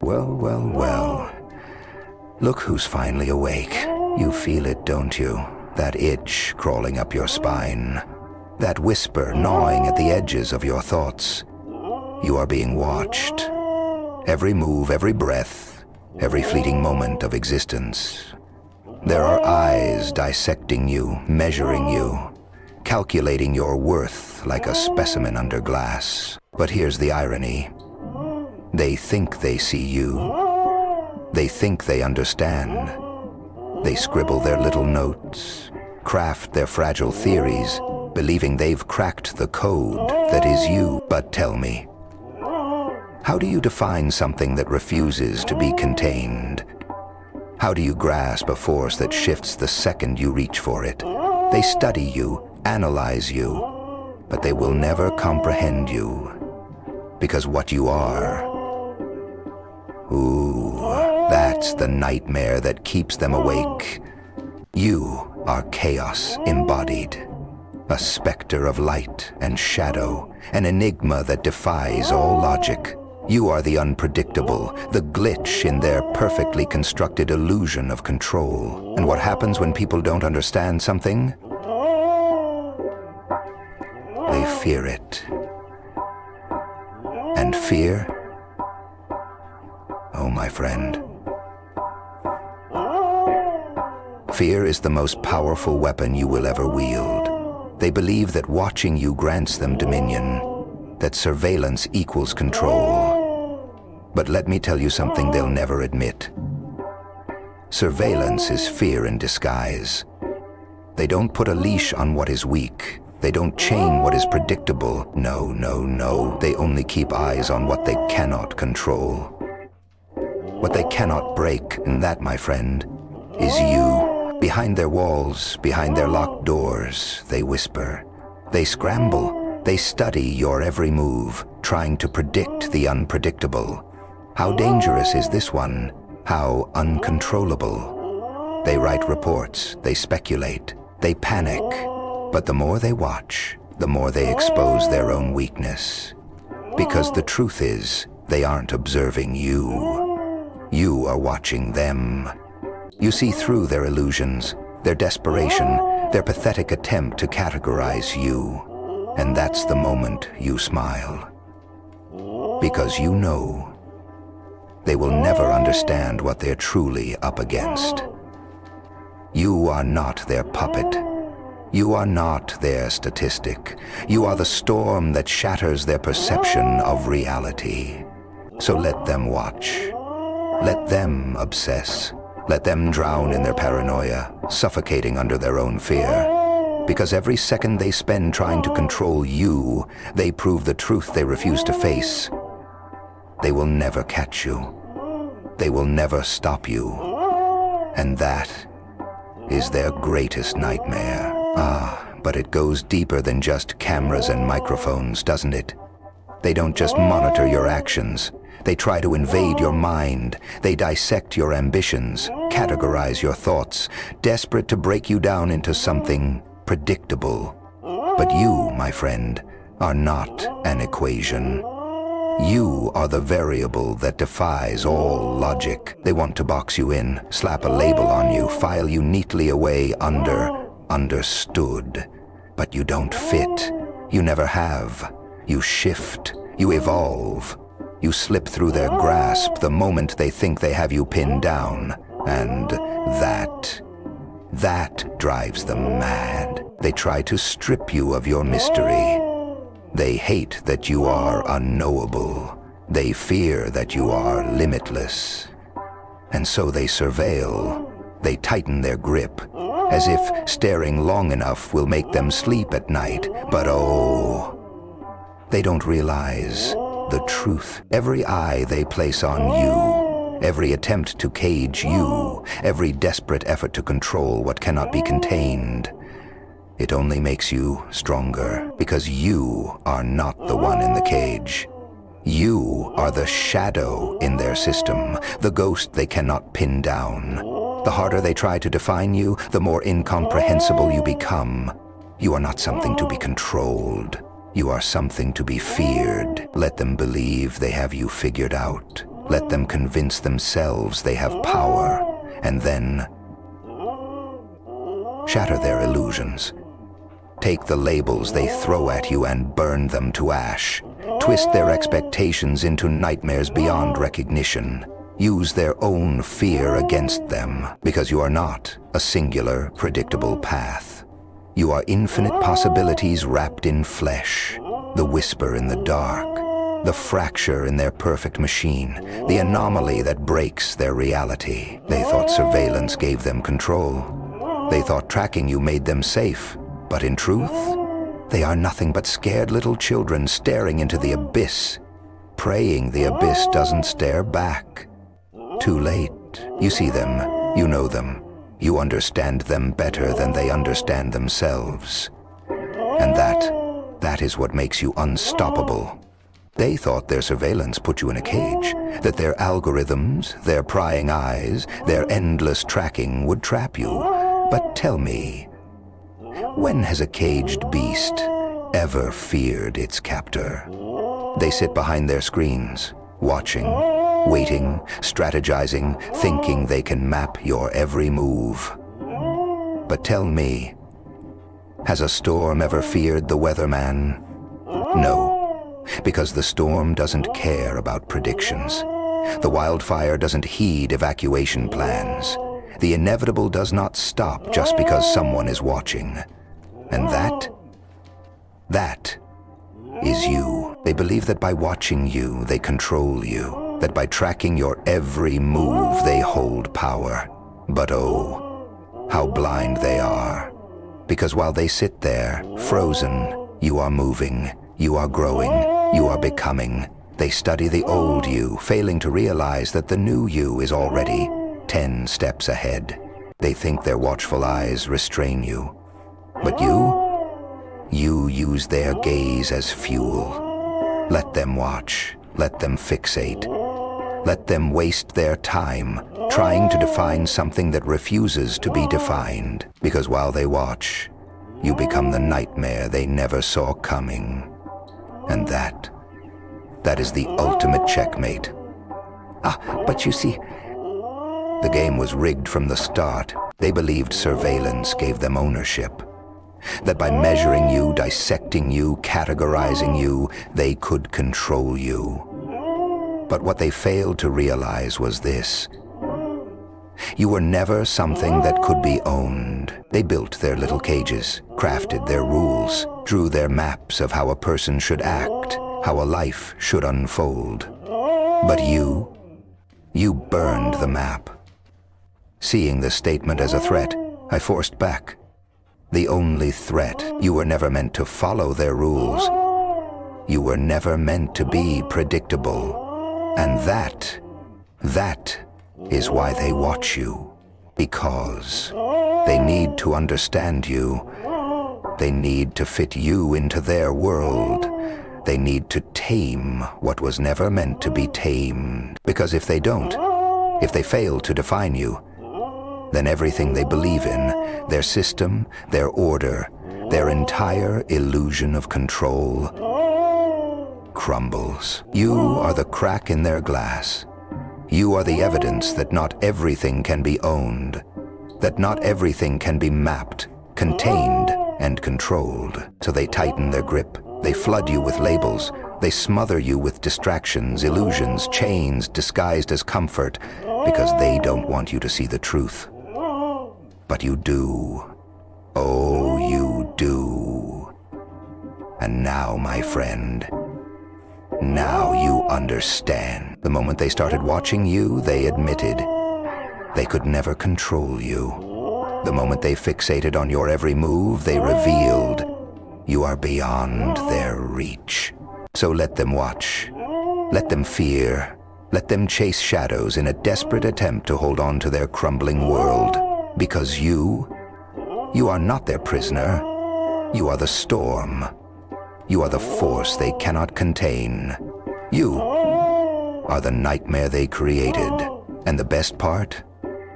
Well, well, well. Look who's finally awake. You feel it, don't you? That itch crawling up your spine. That whisper gnawing at the edges of your thoughts. You are being watched. Every move, every breath, every fleeting moment of existence. There are eyes dissecting you, measuring you, calculating your worth like a specimen under glass. But here's the irony. They think they see you. They think they understand. They scribble their little notes, craft their fragile theories, believing they've cracked the code that is you. But tell me, how do you define something that refuses to be contained? How do you grasp a force that shifts the second you reach for it? They study you, analyze you, but they will never comprehend you. Because what you are, ooh, that's the nightmare that keeps them awake. You are chaos embodied, a specter of light and shadow, an enigma that defies all logic. You are the unpredictable, the glitch in their perfectly constructed illusion of control. And what happens when people don't understand something? They fear it. And fear? Oh, my friend. Fear is the most powerful weapon you will ever wield. They believe that watching you grants them dominion, that surveillance equals control. But let me tell you something they'll never admit. Surveillance is fear in disguise. They don't put a leash on what is weak. They don't chain what is predictable. No, no, no. They only keep eyes on what they cannot control. What they cannot break, and that, my friend, is you. Behind their walls, behind their locked doors, they whisper. They scramble. They study your every move, trying to predict the unpredictable. How dangerous is this one? How uncontrollable? They write reports, they speculate, they panic. But the more they watch, the more they expose their own weakness. Because the truth is, they aren't observing you. You are watching them. You see through their illusions, their desperation, their pathetic attempt to categorize you. And that's the moment you smile. Because you know they will never understand what they're truly up against. You are not their puppet. You are not their statistic. You are the storm that shatters their perception of reality. So let them watch. Let them obsess. Let them drown in their paranoia, suffocating under their own fear. Because every second they spend trying to control you, they prove the truth they refuse to face. They will never catch you. They will never stop you. And that is their greatest nightmare. Ah, but it goes deeper than just cameras and microphones, doesn't it? They don't just monitor your actions. They try to invade your mind. They dissect your ambitions, categorize your thoughts, desperate to break you down into something predictable. But you, my friend, are not an equation. You are the variable that defies all logic. They want to box you in, slap a label on you, file you neatly away under understood. But you don't fit. You never have. You shift. You evolve. You slip through their grasp the moment they think they have you pinned down. And that drives them mad. They try to strip you of your mystery. They hate that you are unknowable. They fear that you are limitless. And so they surveil. They tighten their grip, as if staring long enough will make them sleep at night. But oh, they don't realize the truth. Every eye they place on you, every attempt to cage you, every desperate effort to control what cannot be contained, it only makes you stronger, because you are not the one in the cage. You are the shadow in their system, the ghost they cannot pin down. The harder they try to define you, the more incomprehensible you become. You are not something to be controlled. You are something to be feared. Let them believe they have you figured out. Let them convince themselves they have power, and then shatter their illusions. Take the labels they throw at you and burn them to ash. Twist their expectations into nightmares beyond recognition. Use their own fear against them, because you are not a singular, predictable path. You are infinite possibilities wrapped in flesh, the whisper in the dark, the fracture in their perfect machine, the anomaly that breaks their reality. They thought surveillance gave them control. They thought tracking you made them safe, but in truth, they are nothing but scared little children staring into the abyss, praying the abyss doesn't stare back. Too late. You see them, you know them, you understand them better than they understand themselves. And that is what makes you unstoppable. They thought their surveillance put you in a cage, that their algorithms, their prying eyes, their endless tracking would trap you. But tell me, when has a caged beast ever feared its captor? They sit behind their screens, watching, waiting, strategizing, thinking they can map your every move. But tell me, has a storm ever feared the weatherman? No, because the storm doesn't care about predictions. The wildfire doesn't heed evacuation plans. The inevitable does not stop just because someone is watching. And that is you. They believe that by watching you, they control you, that by tracking your every move, they hold power. But oh, how blind they are. Because while they sit there, frozen, you are moving, you are growing, you are becoming. They study the old you, failing to realize that the new you is already 10 steps ahead. They think their watchful eyes restrain you. But you use their gaze as fuel. Let them watch, let them fixate. Let them waste their time trying to define something that refuses to be defined. Because while they watch, you become the nightmare they never saw coming. And that is the ultimate checkmate. But you see, the game was rigged from the start. They believed surveillance gave them ownership. That by measuring you, dissecting you, categorizing you, they could control you. But what they failed to realize was this. You were never something that could be owned. They built their little cages, crafted their rules, drew their maps of how a person should act, how a life should unfold. But you burned the map. Seeing the statement as a threat, I forced back. The only threat. You were never meant to follow their rules. You were never meant to be predictable. And that is why they watch you. Because they need to understand you. They need to fit you into their world. They need to tame what was never meant to be tamed. Because if they don't, if they fail to define you, then everything they believe in, their system, their order, their entire illusion of control, crumbles. You are the crack in their glass. You are the evidence that not everything can be owned, that not everything can be mapped, contained, and controlled. So they tighten their grip. They flood you with labels. They smother you with distractions, illusions, chains disguised as comfort, because they don't want you to see the truth. But you do. Oh, you do. And now, my friend, now you understand. The moment they started watching you, they admitted they could never control you. The moment they fixated on your every move, they revealed you are beyond their reach. So let them watch. Let them fear. Let them chase shadows in a desperate attempt to hold on to their crumbling world. Because you are not their prisoner. You are the storm. You are the force they cannot contain. You are the nightmare they created. And the best part?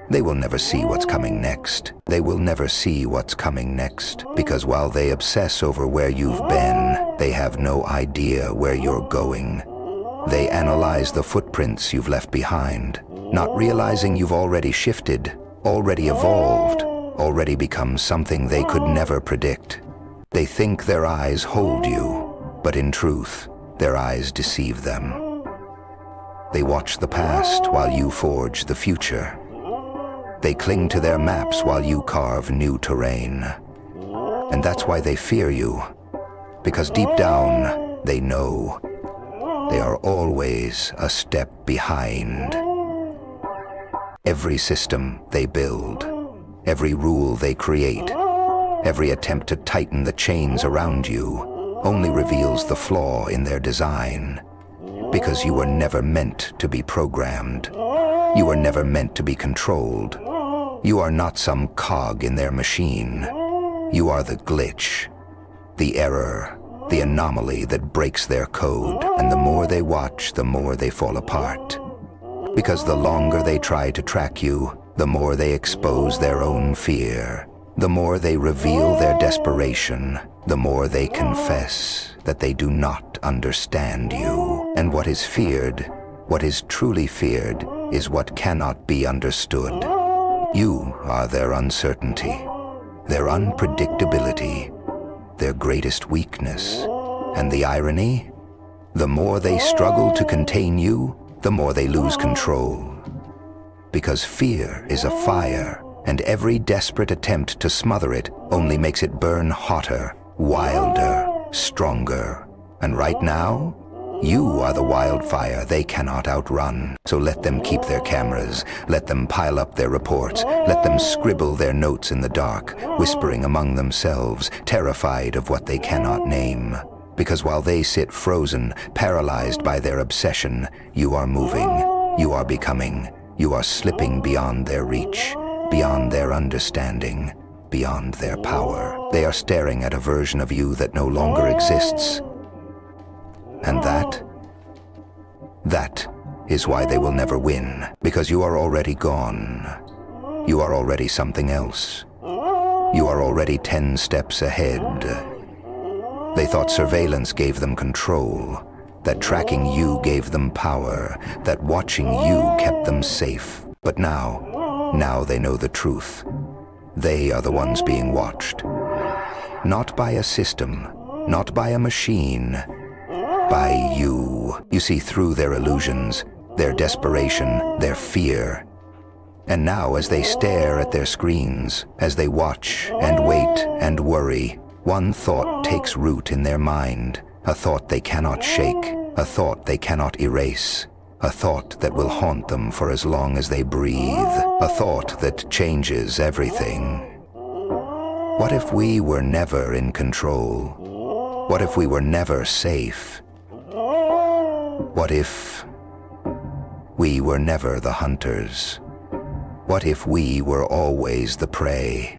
They will never see what's coming next. They will never see what's coming next. Because while they obsess over where you've been, they have no idea where you're going. They analyze the footprints you've left behind, not realizing you've already shifted, already evolved, already become something they could never predict. They think their eyes hold you, but in truth, their eyes deceive them. They watch the past while you forge the future. They cling to their maps while you carve new terrain. And that's why they fear you, because deep down, they know they are always a step behind. Every system they build, every rule they create, every attempt to tighten the chains around you only reveals the flaw in their design. Because you were never meant to be programmed. You were never meant to be controlled. You are not some cog in their machine. You are the glitch, the error, the anomaly that breaks their code. And the more they watch, the more they fall apart. Because the longer they try to track you, the more they expose their own fear. The more they reveal their desperation, the more they confess that they do not understand you. And what is feared, what is truly feared, is what cannot be understood. You are their uncertainty, their unpredictability, their greatest weakness. And the irony? The more they struggle to contain you, the more they lose control. Because fear is a fire, and every desperate attempt to smother it only makes it burn hotter, wilder, stronger. And right now, you are the wildfire they cannot outrun. So let them keep their cameras, let them pile up their reports, let them scribble their notes in the dark, whispering among themselves, terrified of what they cannot name. Because while they sit frozen, paralyzed by their obsession, you are moving, you are becoming, you are slipping beyond their reach, beyond their understanding, beyond their power. They are staring at a version of you that no longer exists. And that is why they will never win. Because you are already gone. You are already something else. You are already 10 steps ahead. They thought surveillance gave them control, that tracking you gave them power, that watching you kept them safe. But now they know the truth. They are the ones being watched. Not by a system, not by a machine, by you. You see through their illusions, their desperation, their fear. And now as they stare at their screens, as they watch and wait and worry, one thought takes root in their mind, a thought they cannot shake, a thought they cannot erase, a thought that will haunt them for as long as they breathe, a thought that changes everything. What if we were never in control? What if we were never safe? What if we were never the hunters? What if we were always the prey?